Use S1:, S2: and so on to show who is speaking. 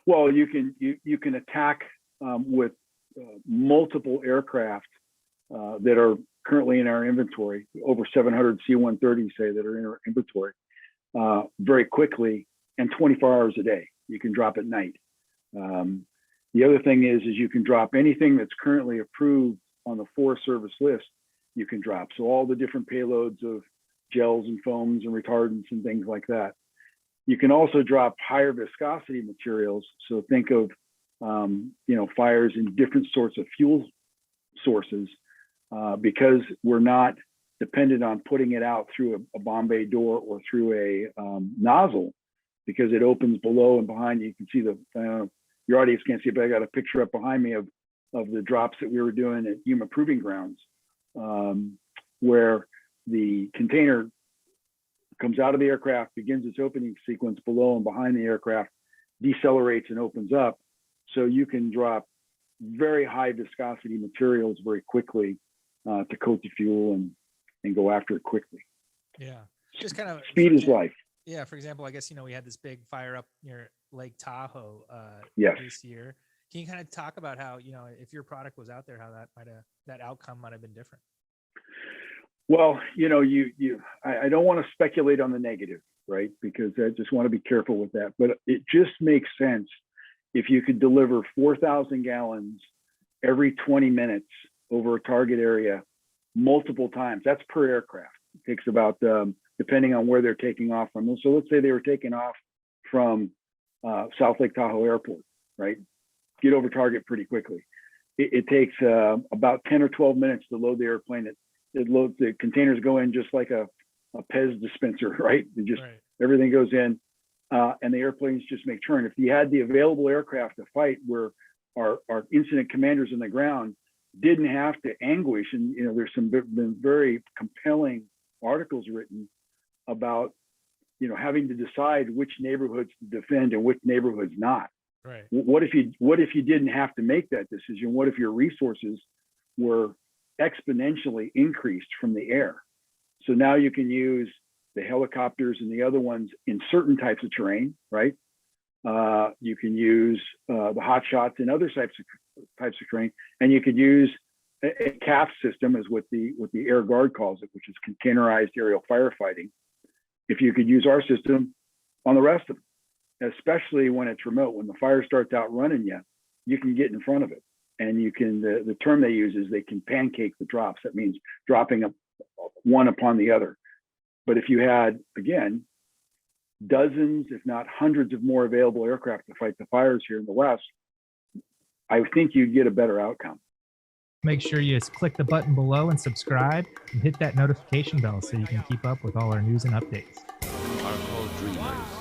S1: Well, you can attack with multiple aircraft that are currently in our inventory, over 700 C-130s say that are in our inventory, very quickly, and 24 hours a day. You can drop at night. The other thing is you can drop anything that's currently approved on the Forest Service list. You can drop, so all the different payloads of gels and foams and retardants and things like that. You can also drop higher viscosity materials. So think of fires in different sorts of fuel sources, because we're not dependent on putting it out through a bomb bay door or through a nozzle, because it opens below and behind you. You can see your audience can't see it, but I got a picture up behind me of the drops that we were doing at Yuma Proving Grounds, where the container comes out of the aircraft, begins its opening sequence below and behind the aircraft, decelerates and opens up. So you can drop very high viscosity materials very quickly to coat the fuel and go after it quickly.
S2: Yeah, just kind of
S1: speed is life.
S2: Yeah, for example, I guess we had this big fire up near Lake Tahoe this year. Can you kind of talk about how, if your product was out there, how that outcome might have been different?
S1: Well, I don't want to speculate on the negative, right? Because I just want to be careful with that. But it just makes sense if you could deliver 4,000 gallons every 20 minutes over a target area multiple times. That's per aircraft. It takes about, depending on where they're taking off from. So let's say they were taking off from South Lake Tahoe Airport, right? Get over target pretty quickly. It takes about 10 or 12 minutes to load the airplane. It loads, the containers go in just like a Pez dispenser, right? Everything goes in, and the airplanes just make turn. If you had the available aircraft to fight, where our incident commanders on the ground didn't have to anguish, and there's been very compelling articles written about having to decide which neighborhoods to defend and which neighborhoods not.
S2: Right.
S1: What if you didn't have to make that decision? What if your resources were exponentially increased from the air? So now you can use the helicopters and the other ones in certain types of terrain, right? You can use the hot shots in other types of terrain, and you could use a CAF system, is what the Air Guard calls it, which is containerized aerial firefighting. If you could use our system on the rest of them, especially when it's remote, when the fire starts outrunning you, you can get in front of it. And you can, the term they use is they can pancake the drops. That means dropping one upon the other. But if you had, again, dozens, if not hundreds of more available aircraft to fight the fires here in the West, I think you'd get a better outcome.
S3: Make sure you click the button below and subscribe, and hit that notification bell so you can keep up with all our news and updates.
S4: Are called dreamers.